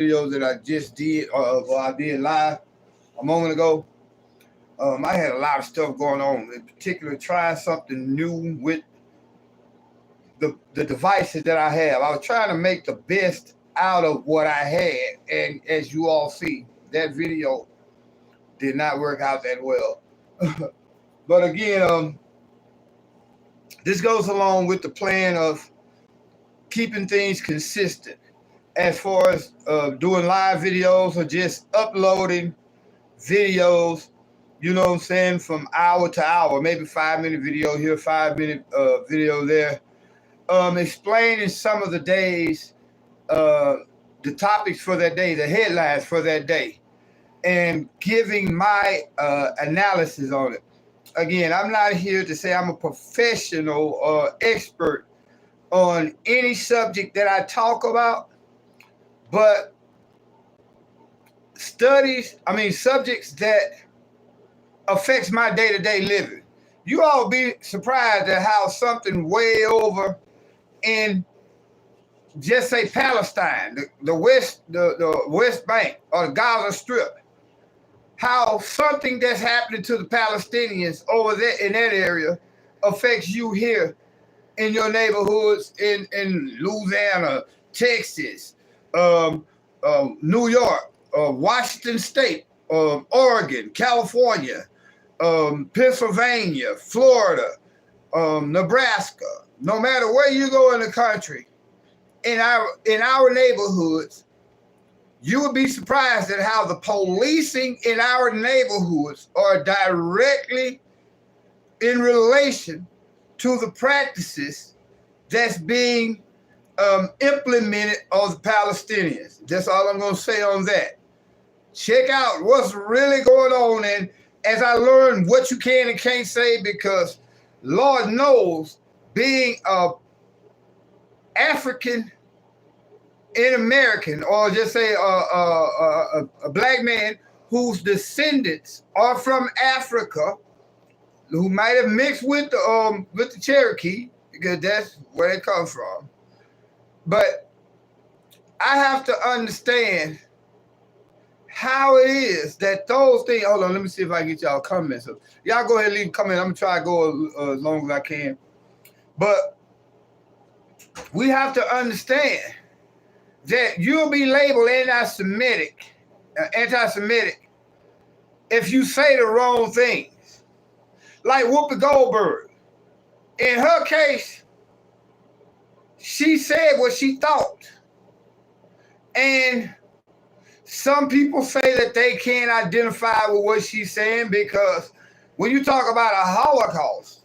videos that I just did, or I did live a moment ago. I had a lot of stuff going on, in particular trying something new with the devices that I have. I was trying to make the best out of what I had, and as you all see, that video did not work out that well. But again, this goes along with the plan of keeping things consistent as far as doing live videos or just uploading videos, you know what I'm saying, from hour to hour, maybe 5-minute video here, 5-minute video there, explaining some of the days, the topics for that day, the headlines for that day, and giving my analysis on it. Again, I'm not here to say I'm a professional or expert on any subject that I talk about, but subjects that affects my day-to-day living. You all be surprised at how something way over in, just say, Palestine, the West Bank or the Gaza Strip, how something that's happening to the Palestinians over there in that area affects you here in your neighborhoods in Louisiana, Texas, New York, Washington State, Oregon, California, Pennsylvania, Florida, Nebraska. No matter where you go in the country, in our neighborhoods, you would be surprised at how the policing in our neighborhoods are directly in relation to the practices that's being implemented on the Palestinians. That's all I'm going to say on that. Check out what's really going on, and as I learn what you can and can't say, because Lord knows, being a African in American, or just say a black man whose descendants are from Africa, who might have mixed with the Cherokee, because that's where they come from. But I have to understand how it is that those things. Hold on, let me see if I can get y'all comments. Y'all go ahead and leave a comment. I'm gonna try to go as long as I can. But we have to understand that you'll be labeled anti-Semitic if you say the wrong things. Like Whoopi Goldberg. In her case, she said what she thought. And some people say that they can't identify with what she's saying, because when you talk about a Holocaust,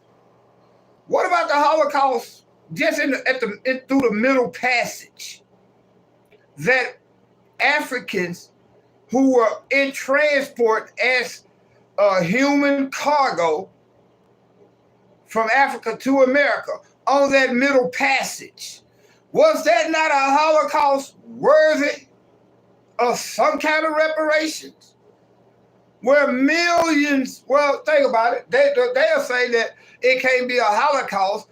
what about the Holocaust just through the Middle Passage? That Africans who were in transport as a human cargo from Africa to America on that Middle Passage, was that not a Holocaust worthy of some kind of reparations? Where millions, well, think about it, they'll say that it can't be a Holocaust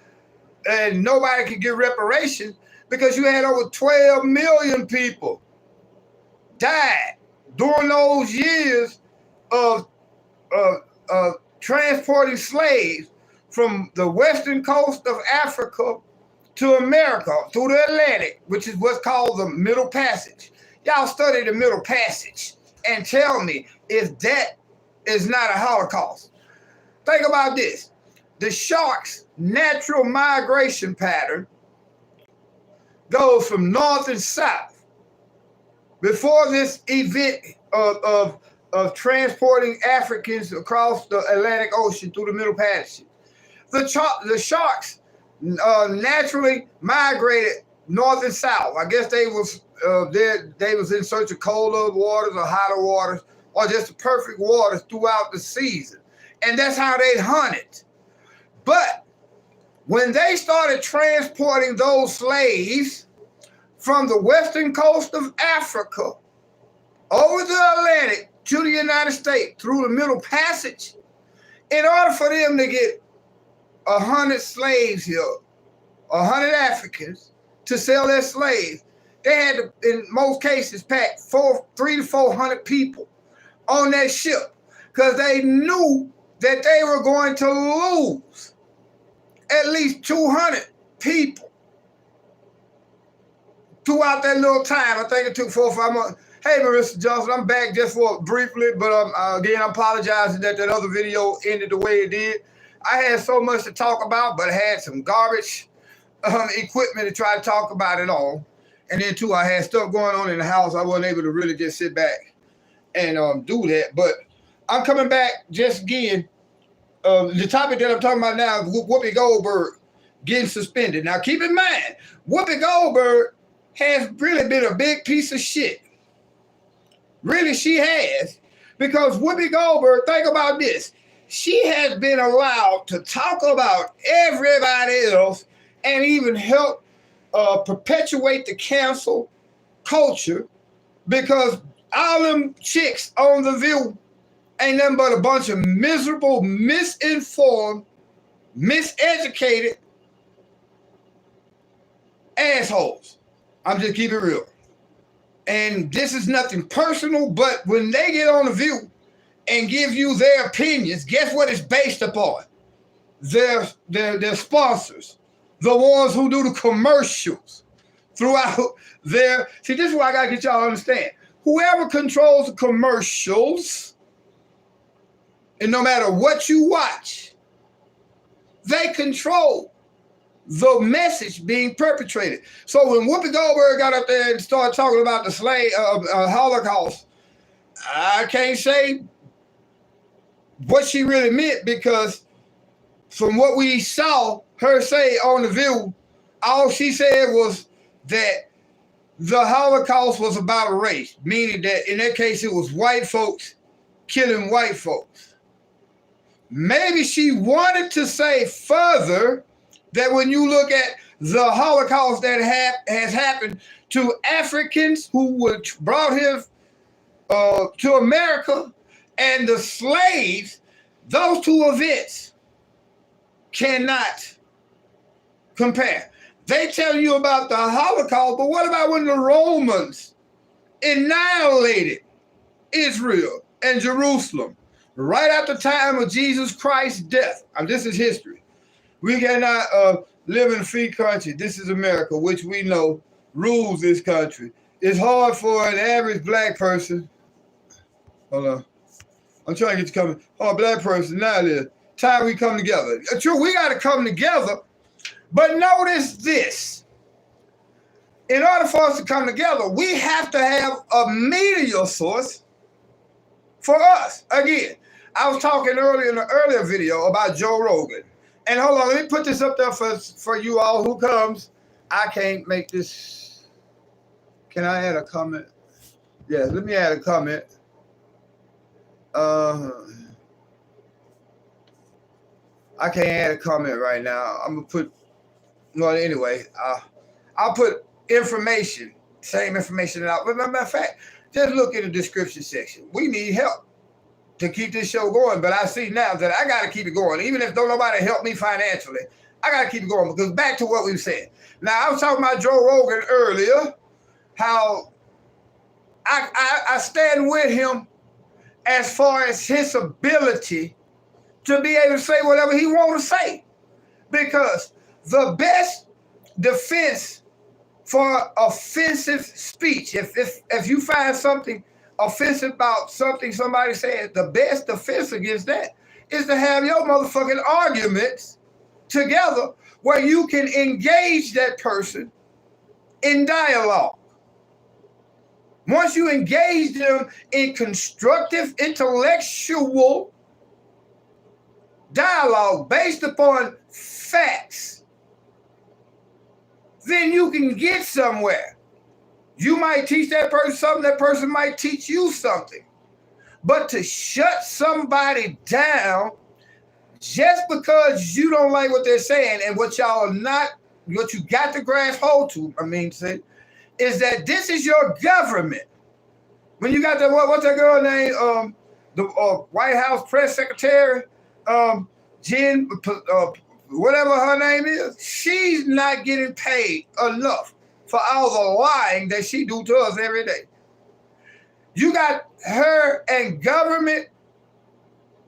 and nobody can get reparations, because you had over 12 million people died during those years of transporting slaves from the western coast of Africa to America through the Atlantic, which is what's called the Middle Passage. Y'all study the Middle Passage and tell me if that is not a Holocaust. Think about this. The shark's natural migration pattern goes from north and south. Before this event of transporting Africans across the Atlantic Ocean through the Middle Passage, the sharks naturally migrated north and south. I guess they was in search of colder waters or hotter waters, or just the perfect waters throughout the season, and that's how they hunted. But when they started transporting those slaves from the western coast of Africa over the Atlantic to the United States through the Middle Passage, in order for them to get 100 slaves here, 100 Africans to sell their slaves, They had to, in most cases, pack 300 to 400 people on that ship because they knew that they were going to lose at least 200 people throughout that little time. I think it took 4 or 5 months. Hey, Marissa Johnson, I'm back just for briefly, but again, I'm apologizing that other video ended the way it did. I had so much to talk about, but I had some garbage equipment to try to talk about it all. And then, too, I had stuff going on in the house. I wasn't able to really just sit back and do that. But I'm coming back just again. The topic that I'm talking about now is Whoopi Goldberg getting suspended. Now, keep in mind, Whoopi Goldberg has really been a big piece of shit. Really, she has. Because Whoopi Goldberg, think about this. She has been allowed to talk about everybody else and even help perpetuate the cancel culture because all them chicks on The View ain't nothing but a bunch of miserable, misinformed, miseducated assholes. I'm just keeping it real. And this is nothing personal, but when they get on The View and give you their opinions, guess what it's based upon? Their sponsors. The ones who do the commercials throughout their... See, this is what I got to get y'all to understand. Whoever controls the commercials, and no matter what you watch, they control the message being perpetrated. So when Whoopi Goldberg got up there and started talking about the Holocaust, I can't say what she really meant because from what we saw her say on The View, all she said was that the Holocaust was about race, meaning that in that case it was white folks killing white folks. Maybe she wanted to say further that when you look at the Holocaust that has happened to Africans who were brought here to America and the slaves, those two events cannot compare. They tell you about the Holocaust, but what about when the Romans annihilated Israel and Jerusalem right at the time of Jesus Christ's death? This is history. We cannot live in a free country. This is America, which we know rules this country. It's hard for an average black person. Hold on. I'm trying to get you coming. Oh, black person, now it is. Time we come together. True, we got to come together. But notice this. In order for us to come together, we have to have a media source for us. Again, I was talking earlier in the earlier video about Joe Rogan. And hold on, let me put this up there for you all who comes. I can't make this. Can I add a comment? Yes, let me add a comment. I can't add a comment right now. I'm going to put, well, anyway, I'll put information, same information out. But matter of fact, just look in the description section. We need help to keep this show going, but I see now that I got to keep it going. Even if don't nobody help me financially, I got to keep it going because back to what we said. Now, I was talking about Joe Rogan earlier, how I stand with him as far as his ability to be able to say whatever he want to say. Because the best defense for offensive speech, if you find something offensive about something somebody said, the best defense against that is to have your motherfucking arguments together where you can engage that person in dialogue. Once you engage them in constructive intellectual dialogue based upon facts, then you can get somewhere. You might teach that person something, that person might teach you something. But to shut somebody down just because you don't like what they're saying and what y'all are not, what you got to grasp hold to, is that this is your government. When you got the, what's that girl name? The White House press secretary, whatever her name is, she's not getting paid enough for all the lying that she do to us every day. You got her and government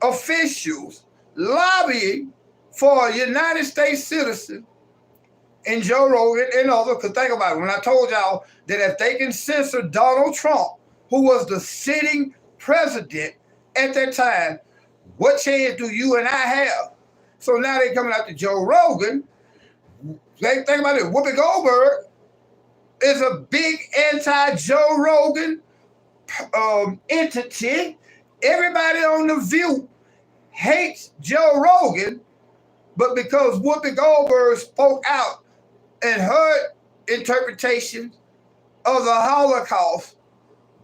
officials lobbying for a United States citizen and Joe Rogan and others. Because think about it, when I told y'all that if they can censor Donald Trump, who was the sitting president at that time, what chance do you and I have? So now they're coming out to Joe Rogan. They think about it. Whoopi Goldberg is a big anti-Joe Rogan entity. Everybody on The View hates Joe Rogan, but because Whoopi Goldberg spoke out in her interpretation of the Holocaust,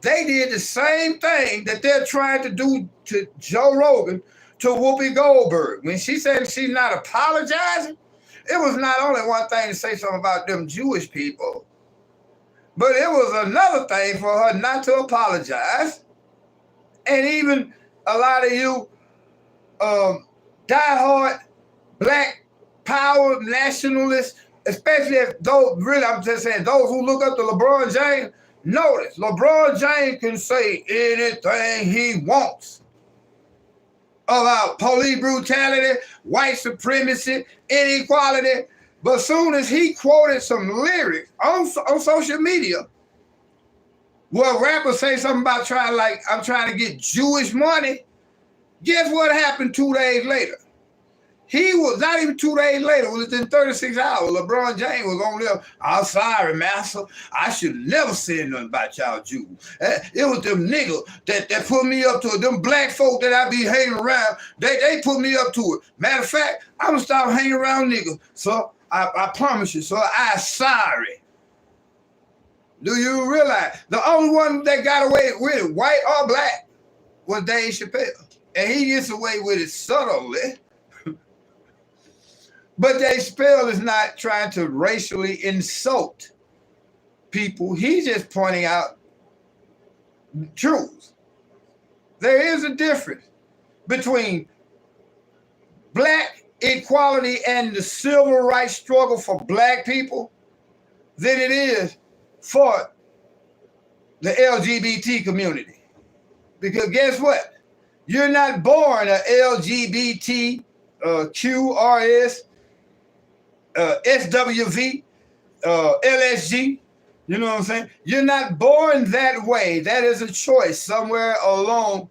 they did the same thing that they're trying to do to Joe Rogan to Whoopi Goldberg. When she said she's not apologizing, it was not only one thing to say something about them Jewish people, but it was another thing for her not to apologize. And even a lot of you diehard Black power nationalists, especially if those, really, I'm just saying, those who look up to LeBron James, notice LeBron James can say anything he wants about police brutality, white supremacy, inequality. But as soon as he quoted some lyrics on social media, where rappers say something about I'm trying to get Jewish money, guess what happened 2 days later? He was not even 2 days later, it was within 36 hours. LeBron James was on there. I'm sorry, master. I should never say nothing about y'all Jews. It was them niggas that put me up to it. Them black folk that I be hanging around, they put me up to it. Matter of fact, I'm gonna stop hanging around niggas. So I promise you, so I'm sorry. Do you realize the only one that got away with it, white or black, was Dave Chappelle? And he gets away with it subtly. But Dave Chappelle is not trying to racially insult people. He's just pointing out truths. There is a difference between black equality and the civil rights struggle for black people than it is for the LGBT community. Because guess what? You're not born a LGBT, QRS, SWV, LSG, you know what I'm saying? You're not born that way. That is a choice somewhere along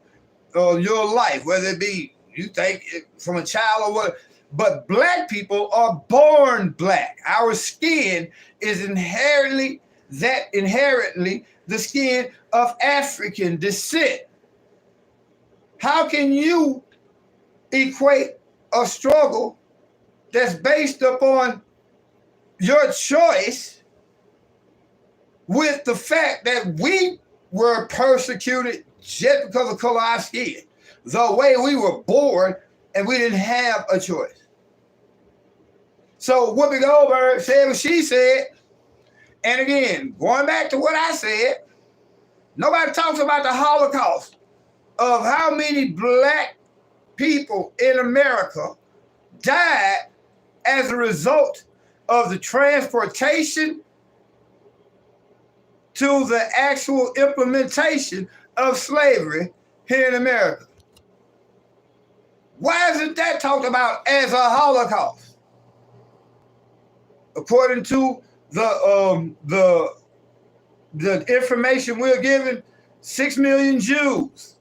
your life, whether it be you think from a child or what. But black people are born black. Our skin is inherently the skin of African descent. How can you equate a struggle that's based upon your choice with the fact that we were persecuted just because of color of our skin, the way we were born, and we didn't have a choice? So Whoopi Goldberg said what she said, and again, going back to what I said, nobody talks about the Holocaust of how many black people in America died as a result of the transportation to the actual implementation of slavery here in America. Why isn't that talked about as a Holocaust? According to the information we're given, 6 million Jews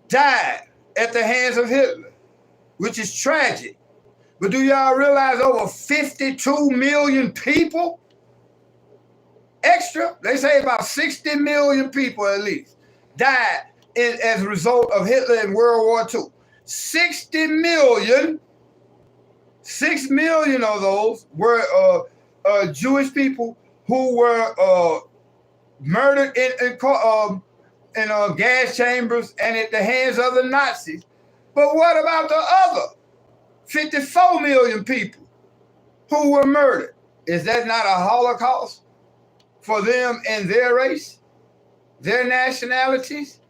died at the hands of Hitler, which is tragic. But do y'all realize over 52 million people extra, they say about 60 million people at least, died as a result of Hitler in World War II. 60 million, 6 million of those were Jewish people who were murdered in gas chambers and at the hands of the Nazis. But what about the other 54 million people who were murdered? Is that not a Holocaust for them and their race, their nationalities?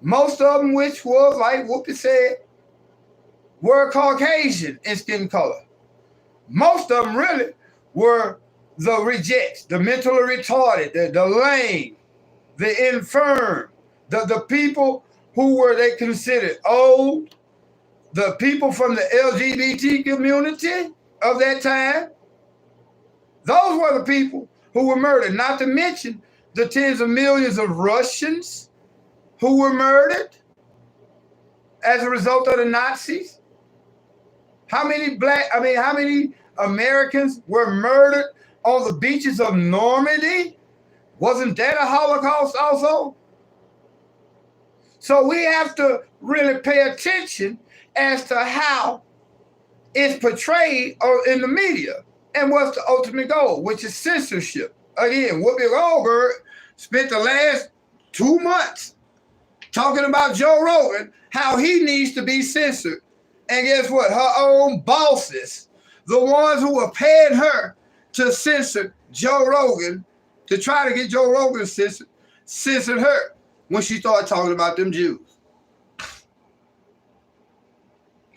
Most of them, which was, like Whoopi said, were Caucasian in skin color. Most of them really were the rejects, the mentally retarded, the lame, the infirm, the people who were they considered old, the people from the LGBT community of that time. Those were the people who were murdered, not to mention the tens of millions of Russians who were murdered as a result of the Nazis. How many Americans were murdered on the beaches of Normandy? Wasn't that a Holocaust also? So we have to really pay attention as to how it's portrayed in the media and what's the ultimate goal, which is censorship. Again, Whoopi Goldberg spent the last 2 months talking about Joe Rogan, how he needs to be censored. And guess what? Her own bosses, the ones who were paying her to censor Joe Rogan, to try to get Joe Rogan censored her when she started talking about them Jews.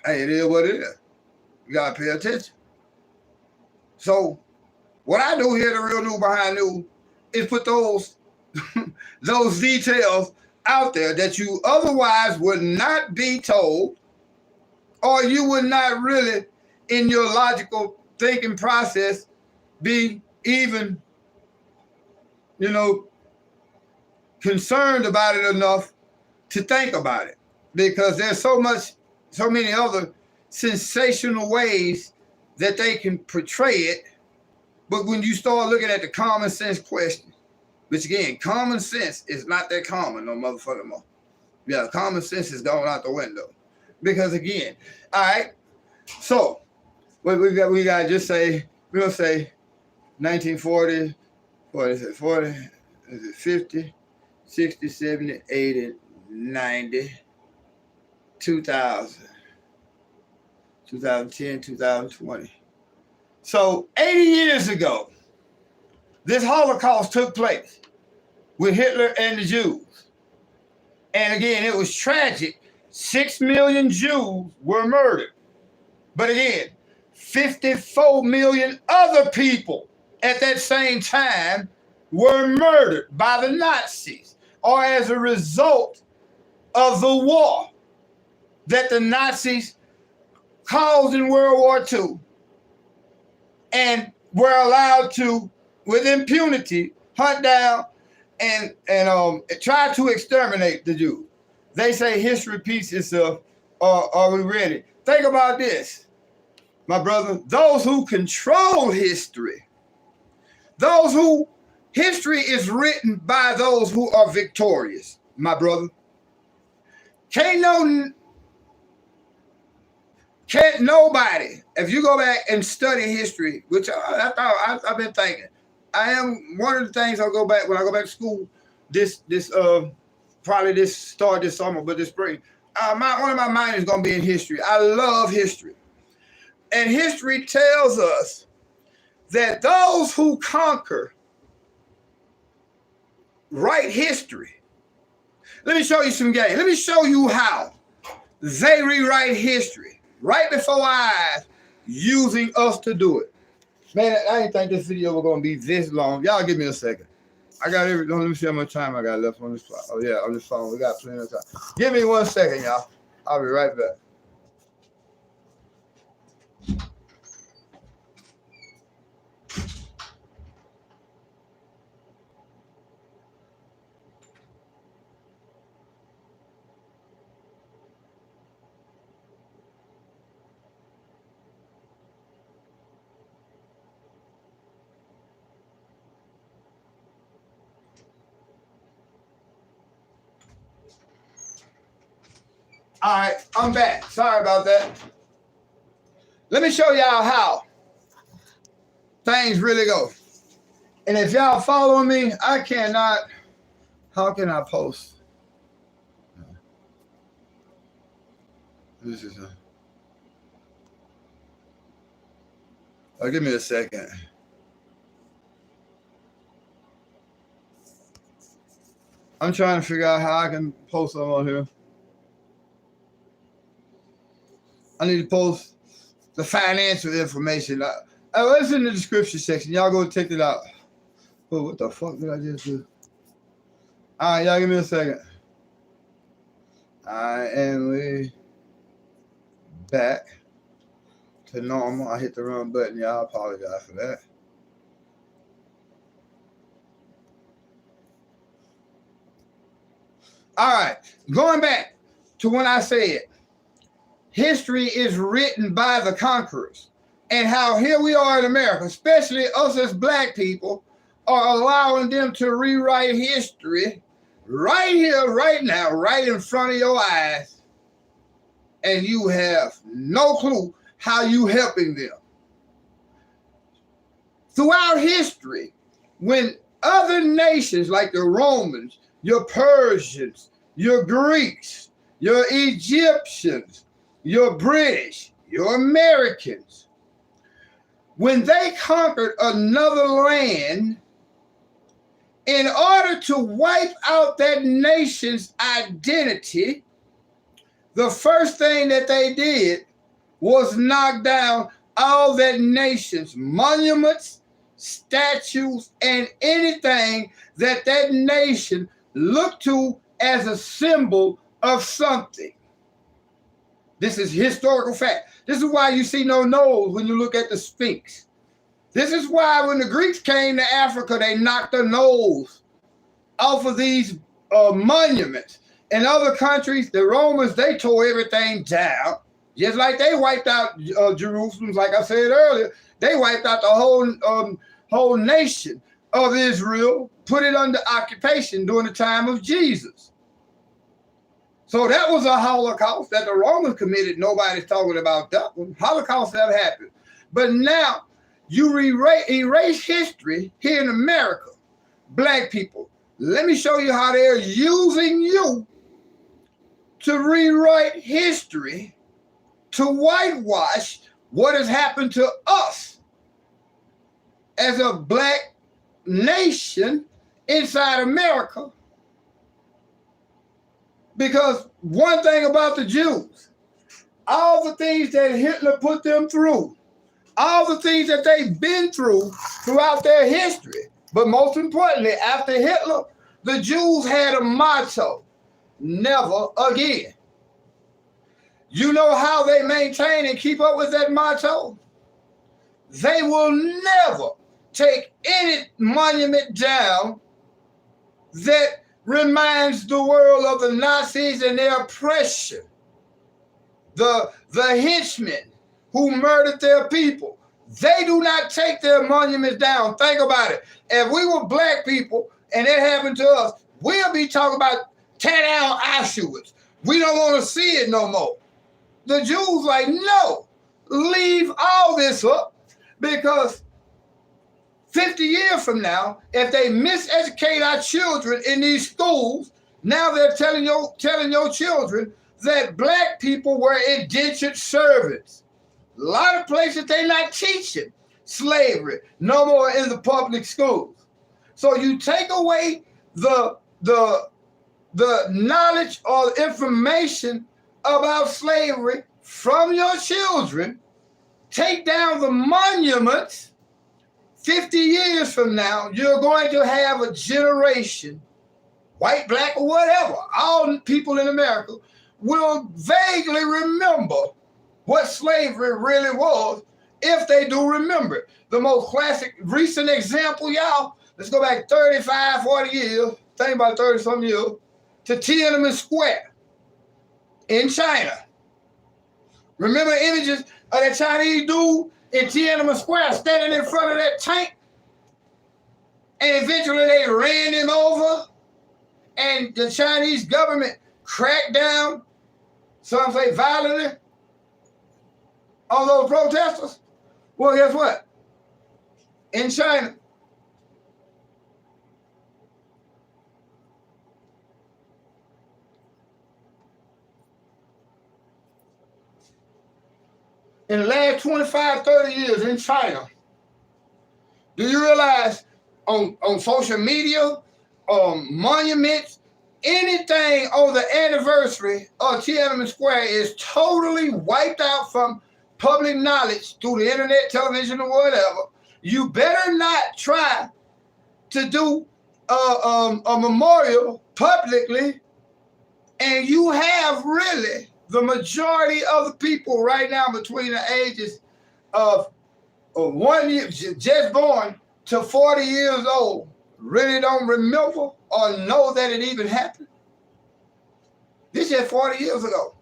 Hey, it is what it is. You gotta pay attention. So what I do here, the Real News Behind News, is put those those details out there that you otherwise would not be told, or you would not really, in your logical thinking process, be even, concerned about it enough to think about it, because there's so many other sensational ways that they can portray it. But when you start looking at the common sense question, which again, common sense is not that common no motherfucking more. Yeah, common sense is going out the window. Because again, all right, so what we got to just say, we're going to say 1940, 50, 60, 70, 80, 90, 2000, 2010, 2020. So 80 years ago, this Holocaust took place with Hitler and the Jews. And again, it was tragic. 6 million Jews were murdered. But again, 54 million other people at that same time were murdered by the Nazis, or as a result of the war that the Nazis caused in World War II, and were allowed to, with impunity, hunt down and try to exterminate the Jews. They say history repeats itself. Are we ready? Think about this, my brother. Those who control history, history is written by those who are victorious, my brother. Can't nobody, if you go back and study history, which I've been thinking, I am one of the things I'll go back when I go back to school. Probably this summer, but this spring. One of my minds is gonna be in history. I love history, and history tells us that those who conquer write history. Let me show you some game. Let me show you how they rewrite history right before our eyes, using us to do it. Man, I didn't think this video was gonna be this long. Y'all give me a second. I got everything. Let me see how much time I got left on this phone. Oh yeah, on this phone. We got plenty of time. Give me 1 second, y'all. I'll be right back. All right, I'm back. Sorry about that. Let me show y'all how things really go. And if y'all following me, how can I post? This is give me a second. I'm trying to figure out how I can post them on here. I need to post the financial information. It's in the description section. Y'all go check it out. Oh, what the fuck did I just do? All right, y'all give me a second. And we back to normal. I hit the wrong button. Y'all, I apologize for that. All right, going back to when I said history is written by the conquerors, and how here we are in America, especially us as black people, are allowing them to rewrite history right here, right now, right in front of your eyes, and you have no clue how you helping them. Throughout history, when other nations like the Romans, your Persians, your Greeks, your Egyptians, your British, your Americans, when they conquered another land, in order to wipe out that nation's identity, the first thing that they did was knock down all that nation's monuments, statues, and anything that that nation looked to as a symbol of something. This is historical fact. This is why you see no nose when you look at the Sphinx. This is why when the Greeks came to Africa, they knocked the nose off of these monuments. In other countries, the Romans, they tore everything down, just like they wiped out Jerusalem. Like I said earlier, they wiped out the whole nation of Israel, put it under occupation during the time of Jesus. So that was a Holocaust that the Romans committed. Nobody's talking about that one. Holocaust never happened. But now you erase history here in America. Black people, let me show you how they're using you to rewrite history, to whitewash what has happened to us as a black nation inside America. Because one thing about the Jews, all the things that Hitler put them through, all the things that they've been through throughout their history, but most importantly, after Hitler, the Jews had a motto: never again. You know how they maintain and keep up with that motto? They will never take any monument down that reminds the world of the Nazis and their oppression, the henchmen who murdered their people. They do not take their monuments down. Think about it. If we were black people and it happened to us, we'll be talking about tear down Auschwitz. We don't want to see it no more. The Jews like, no, leave all this up, because 50 years from now, if they miseducate our children in these schools, now they're telling your children that black people were indentured servants. A lot of places they're not teaching slavery no more in the public schools. So you take away the knowledge or information about slavery from your children, take down the monuments. 50 years from now, you're going to have a generation, white, black, or whatever, all people in America will vaguely remember what slavery really was, if they do remember it. The most classic recent example, y'all, let's go back 35, 40 years, think about 30-some years, to Tiananmen Square in China. Remember images of that Chinese dude in Tiananmen Square standing in front of that tank? And eventually they ran him over, and the Chinese government cracked down, some say violently, on those protesters. Well, guess what? In China, in the last 25, 30 years in China, do you realize on social media, monuments, anything on the anniversary of Tiananmen Square is totally wiped out from public knowledge through the internet, television, or whatever, you better not try to do a memorial publicly, and you have really the majority of the people right now between the ages of 1 year, just born, to 40 years old, really don't remember or know that it even happened. This is 40 years ago.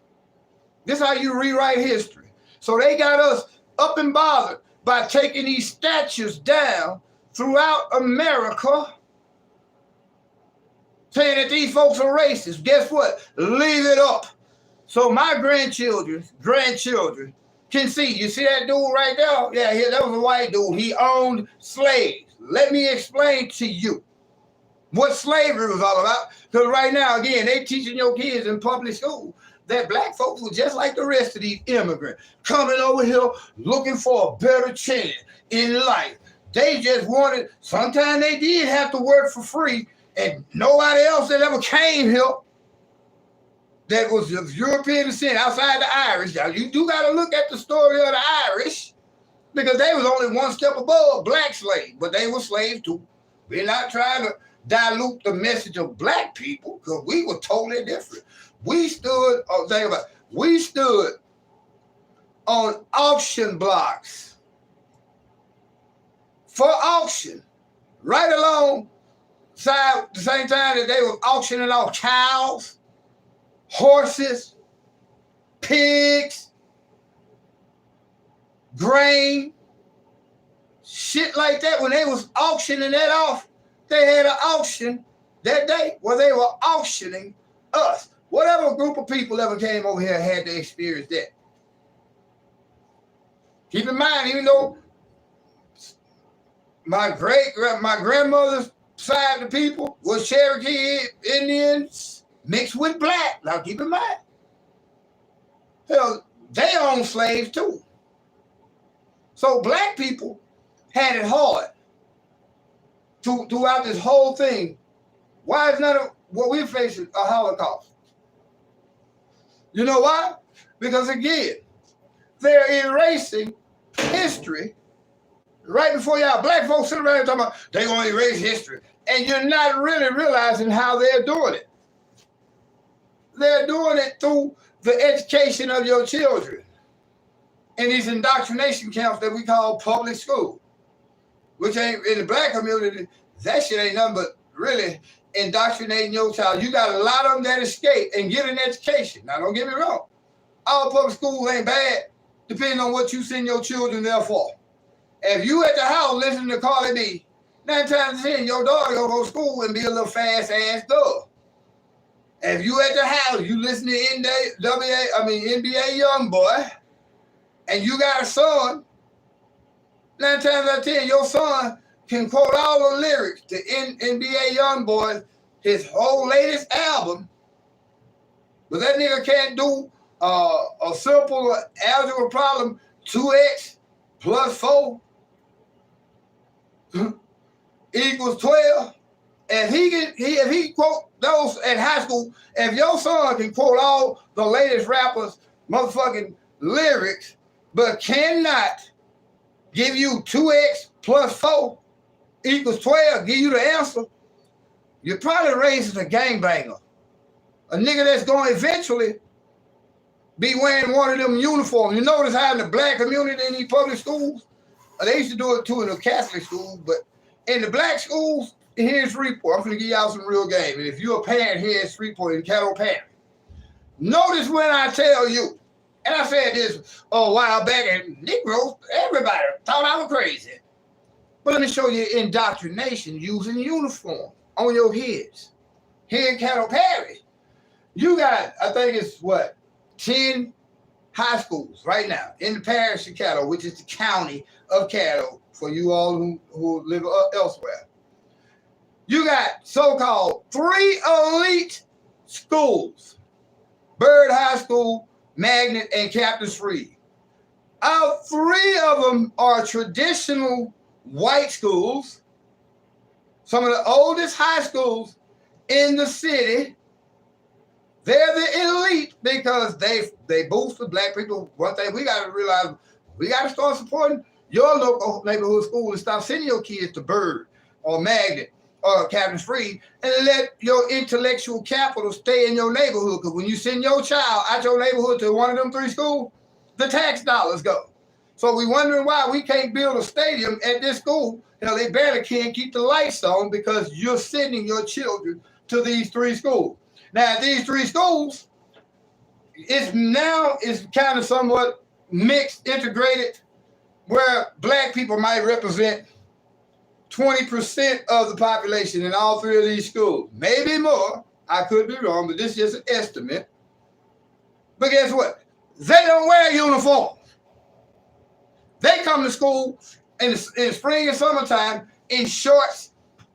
This is how you rewrite history. So they got us up and bothered by taking these statues down throughout America, saying that these folks are racist. Guess what? Leave it up. So my grandchildren can see. You see that dude right there? Yeah, that was a white dude. He owned slaves. Let me explain to you what slavery was all about. Because right now, again, they teaching your kids in public school that black folks were just like the rest of these immigrants, coming over here looking for a better chance in life. They just wanted, sometimes they did have to work for free, and nobody else that ever came here that was of European descent outside the Irish. Now, you do got to look at the story of the Irish, because they was only one step above black slaves, but they were slaves too. We're not trying to dilute the message of black people, because we were totally different. We stood on auction blocks for auction, right alongside the same time that they were auctioning off cows, horses, pigs, grain, shit like that. When they was auctioning that off, they had an auction that day where they were auctioning us. Whatever group of people ever came over here had to experience that. Keep in mind, even though my grandmother's side of the people was Cherokee Indians mixed with black. Now keep in mind, hell, they owned slaves too. So black people had it hard throughout this whole thing. Why is none of what we're facing a Holocaust? You know why? Because again, they're erasing history right before y'all. Black folks sit around talking about they're going to erase history. And you're not really realizing how they're doing it. They're doing it through the education of your children in these indoctrination camps that we call public school, which ain't, in the black community, that shit ain't nothing but really indoctrinating your child. You got a lot of them that escape and get an education. Now, don't get me wrong. All public school ain't bad, depending on what you send your children there for. If you at the house listening to Carly B, 9 times out of 10, your daughter gonna go to school and be a little fast-ass girl. If you at the house, you listen to NBA Youngboy, and you got a son, 9 times out of 10, your son can quote all the lyrics to NBA Youngboy, his whole latest album, but that nigga can't do a simple algebra problem, 2x plus 4 equals 12. And if he quote those at high school, if your son can quote all the latest rappers' motherfucking lyrics, but cannot give you 2x plus 4 equals 12, give you the answer, you're probably raising a gangbanger. A nigga that's going to eventually be wearing one of them uniforms. You notice how in the black community in these public schools, they used to do it too in the Catholic schools, but in the black schools, here in Shreveport, I'm going to give y'all some real game. And if you're a parent here in Shreveport, in Caddo Parish, notice when I tell you, and I said this a while back, and Negroes, everybody thought I was crazy. But let me show you indoctrination using uniform on your kids. Here in Caddo Parish, you got, I think it's 10 high schools right now in the parish of Caddo, which is the county of Caddo for you all who live elsewhere. You got so-called 3 elite schools, Byrd High School, Magnet, and Captain's Reed. 3 of them are traditional white schools, some of the oldest high schools in the city, They're the elite because they boost the black people. One thing we got to realize, we got to start supporting your local neighborhood school and stop sending your kids to Bird or Magnet or Captain Freed, and let your intellectual capital stay in your neighborhood. Because when you send your child out your neighborhood to one of them 3 schools, the tax dollars go. So we wondering why we can't build a stadium at this school. You know, they barely can't keep the lights on because you're sending your children to these 3 schools. Now, these 3 schools, it's kind of somewhat mixed, integrated, where black people might represent 20% of the population in all 3 of these schools. Maybe more. I could be wrong, but this is just an estimate. But guess what? They don't wear uniforms. They come to school in spring and summertime in shorts.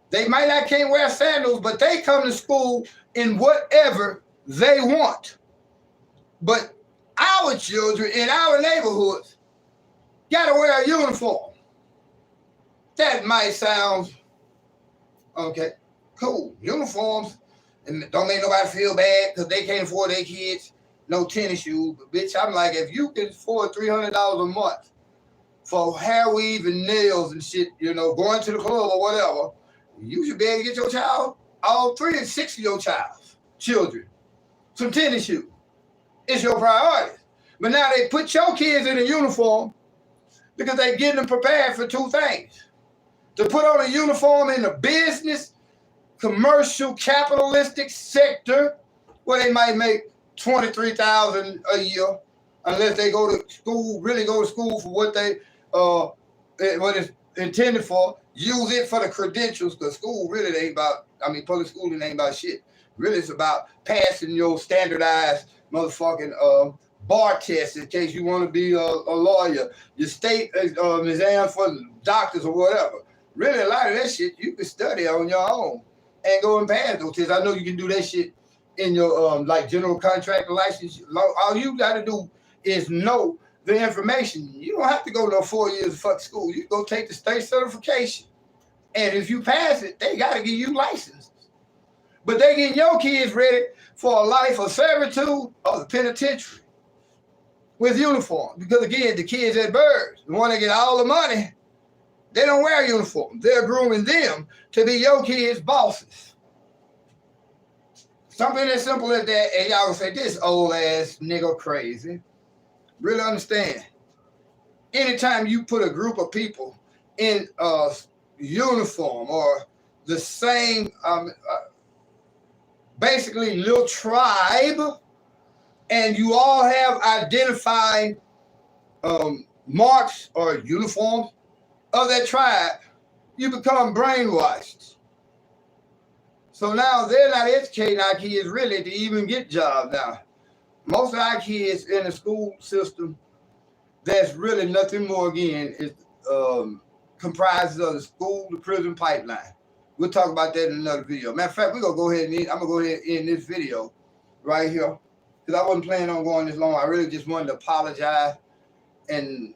They might not can't wear sandals, but they come to school in whatever they want. But our children in our neighborhoods got to wear a uniform. That might sound okay, cool. Uniforms, and don't make nobody feel bad because they can't afford their kids no tennis shoes. But bitch, I'm like, if you can afford $300 a month for hair weave and nails and shit, you know, going to the club or whatever, you should be able to get your child, all 3 and 6 of your children, some tennis shoes. It's your priority. But now they put your kids in a uniform because they getting them prepared for 2 things. To put on a uniform in the business, commercial, capitalistic sector, where they might make $23,000 a year, unless they go to school, really go to school for what it's intended for. Use it for the credentials, because school really ain't about, public schooling ain't about shit. Really, it's about passing your standardized motherfucking bar test in case you want to be a lawyer, your state exam for doctors or whatever. Really, a lot of that shit you can study on your own and go and pass those tests. I know you can do that shit in your like general contractor license. All you got to do is know the information. You don't have to go to 4 years of fuck school. You go take the state certification, and if you pass it, they got to give you licenses. But they getting your kids ready for a life of servitude or the penitentiary with uniform. Because again, the kids at Birds, the one that get all the money, they don't wear a uniform. They're grooming them to be your kids' bosses. Something as simple as that, and y'all say, this old ass nigga crazy. Really understand. Anytime you put a group of people in a uniform or the same, basically little tribe, and you all have identified marks or uniforms of that tribe, you become brainwashed. So now they're not educating our kids really to even get jobs now. Most of our kids in the school system, that's really nothing more, again, is comprises of the school to prison pipeline. We'll talk about that in another video. Matter of fact, I'm gonna go ahead and end this video right here, because I wasn't planning on going this long. I really just wanted to apologize and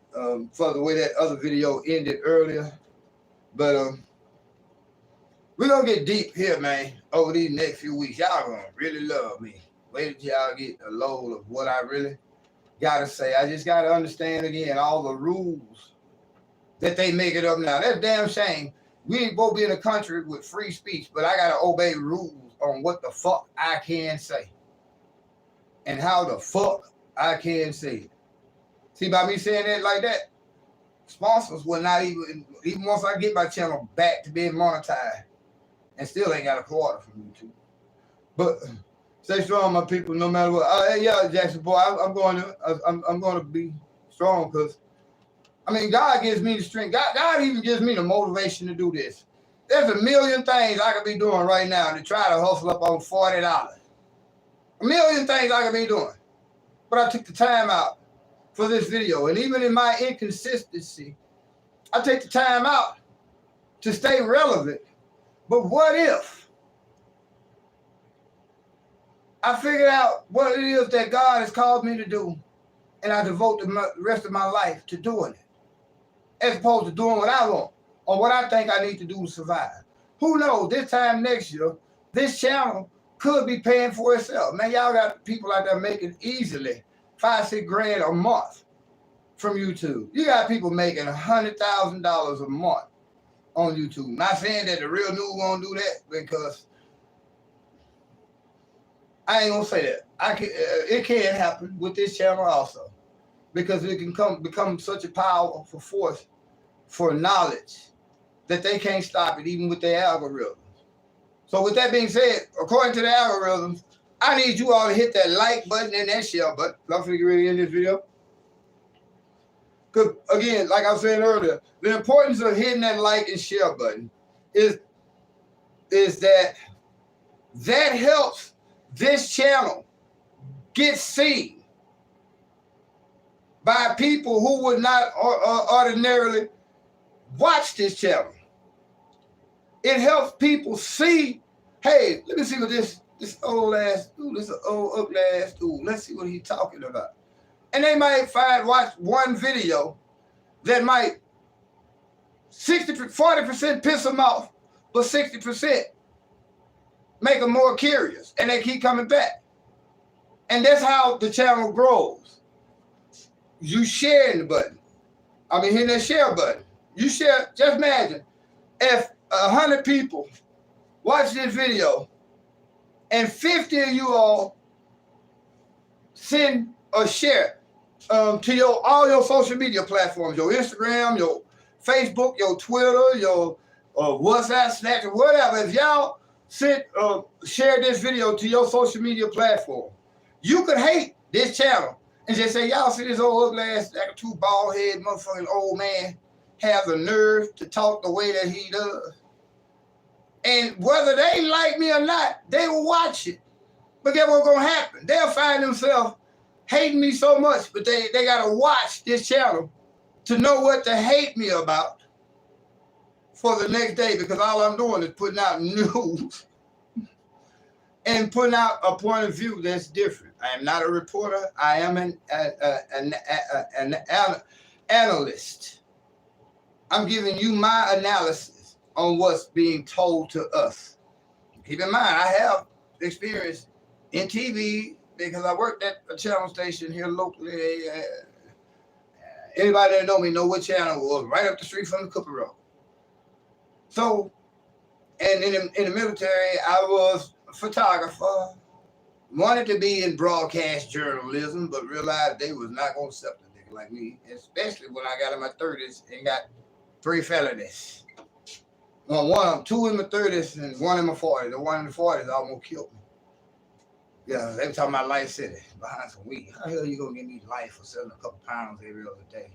for the way that other video ended earlier. But we're gonna get deep here, man, over these next few weeks. Y'all gonna really love me. Wait till y'all get a load of what I really gotta say. I just gotta understand again all the rules that they make it up now. That's damn shame. We ain't supposed to be in a country with free speech, but I gotta obey rules on what the fuck I can say and how the fuck I can say it. See, by me saying that like that, sponsors will not even once I get my channel back to being monetized, and still ain't got a quarter from YouTube. But stay strong, my people, no matter what. Yeah, Jackson, boy, I'm going to be strong, because God gives me the strength. God even gives me the motivation to do this. There's a million things I could be doing right now to try to hustle up on $40. A million things I could be doing. But I took the time out for this video. And even in my inconsistency, I take the time out to stay relevant. But what if I figured out what it is that God has called me to do, and I devote the rest of my life to doing it, as opposed to doing what I want or what I think I need to do to survive? Who knows? This time next year, this channel could be paying for itself. Man, y'all got people out there making easily $5-6 grand a month from YouTube. You got people making $100,000 a month on YouTube. Not saying that the real news won't do that, because I ain't gonna say that. It can happen with this channel also, because it can become such a powerful force for knowledge that they can't stop it, even with their algorithms. So with that being said, according to the algorithms, I need you all to hit that like button and that share button. I'm finna get ready to end this video. Because again, like I was saying earlier, the importance of hitting that like and share button is that helps this channel get seen by people who would not ordinarily watch this channel. It helps people see, hey, let me see what this old ass dude, this old ugly ass dude, let's see what he's talking about. And they might watch one video that might 40% piss them off, but 60% make them more curious, and they keep coming back. And that's how the channel grows. You sharing the button. I mean, hitting that share button. You share, just imagine if 100 people watch this video and 50 of you all send or share to all your social media platforms, your Instagram, your Facebook, your Twitter, your WhatsApp, Snapchat, whatever. If y'all share this video to your social media platform, you could hate this channel and just say, y'all see this old ugly ass, like a two bald head motherfucking old man have the nerve to talk the way that he does. And whether they like me or not, they will watch it. But guess what's gonna happen? They'll find themselves hating me so much, but they gotta watch this channel to know what to hate me about for the next day, because all I'm doing is putting out news and putting out a point of view that's different. I am not a reporter. I am an analyst. I'm giving you my analysis on what's being told to us. Keep in mind, I have experience in TV because I worked at a channel station here locally. Anybody that know me know what channel it was, right up the street from the Cooper Road. So, and in the military, I was a photographer, wanted to be in broadcast journalism, but realized they was not going to accept a nigga like me, especially when I got in my 30s and got 3 felonies. Well, 2 in my 30s and 1 in my 40s. The one in the 40s almost killed me. Yeah, they were talking about Life City behind some weed. How the hell you gonna give me life for selling a couple pounds every other day?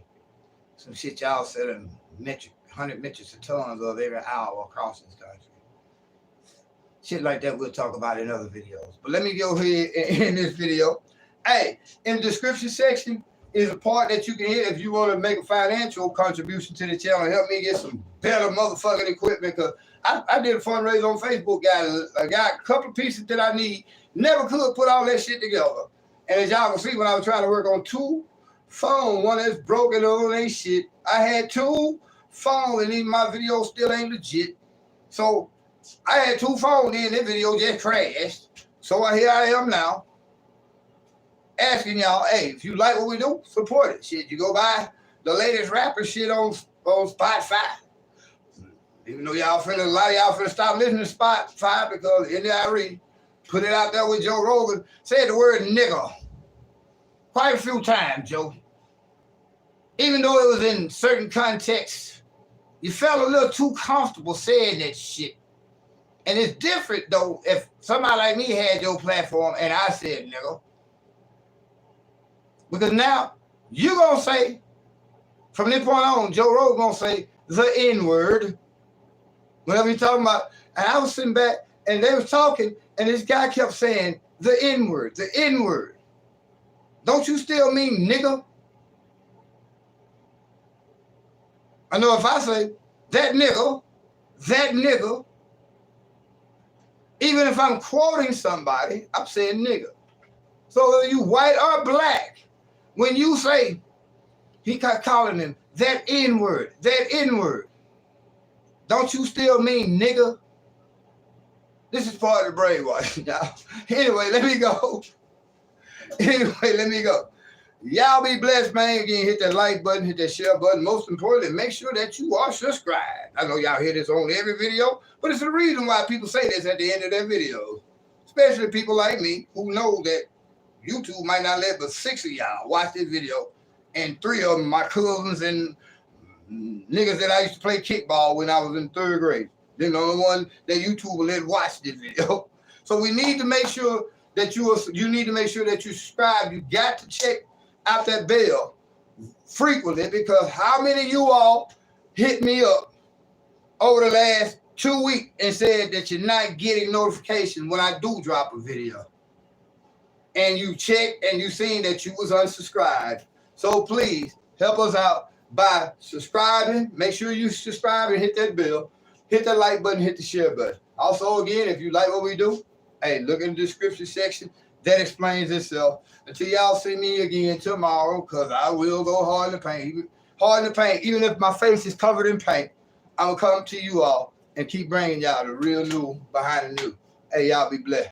Some shit y'all selling 100 metric tons of every hour across this country. Shit like that we'll talk about in other videos. But let me go ahead in this video. Hey, in the description section is a part that you can hit if you want to make a financial contribution to the channel. Help me get some better motherfucking equipment, because I did a fundraiser on Facebook. I got a couple of pieces that I need. Never could put all that shit together. And as y'all can see, when I was trying to work on 2 phones, one that's broken on ain't shit. I had 2 phones, and even my video still ain't legit. So I had 2 phones, and this video just crashed. So here I am now, asking y'all, hey, if you like what we do, support it. Shit, you go buy the latest rapper shit on Spotify. Even though a lot of y'all finna stop listening to Spotify, because in there I read, put it out there with Joe Rogan, said the word nigga quite a few times, Joe. Even though it was in certain contexts, you felt a little too comfortable saying that shit. And it's different, though, if somebody like me had your platform and I said nigga. Because now, you gonna say, from this point on, Joe Rogan gonna say the N-word, whatever you're talking about. And I was sitting back, and they was talking, and this guy kept saying, the N-word, the N-word. Don't you still mean nigga? I know if I say, that nigga, even if I'm quoting somebody, I'm saying nigga. So whether you white or black, when you say, he kept calling him that N-word, don't you still mean nigga? This is part of the brainwashing, y'all. Anyway, let me go. Y'all be blessed, man. Again, hit that like button, hit that share button. Most importantly, make sure that you are subscribed. I know y'all hear this on every video, but it's the reason why people say this at the end of their videos. Especially people like me who know that YouTube might not let but 6 of y'all watch this video, and 3 of them my cousins and niggas that I used to play kickball when I was in 3rd grade. They're the only one that YouTube will let watch this video. So we need to make sure that you need to make sure that you subscribe. You got to check out that bell frequently, because how many of you all hit me up over the last 2 weeks and said that you're not getting notification when I do drop a video? And you checked and you seen that you was unsubscribed. So please help us out by subscribing. Make sure you subscribe and hit that bell. Hit that like button, hit the share button. Also, again, if you like what we do, hey, look in the description section. That explains itself. Until y'all see me again tomorrow, because I will go hard in the paint. Even if my face is covered in paint, I'm going to come to you all and keep bringing y'all the real new behind the new. Hey, y'all be blessed.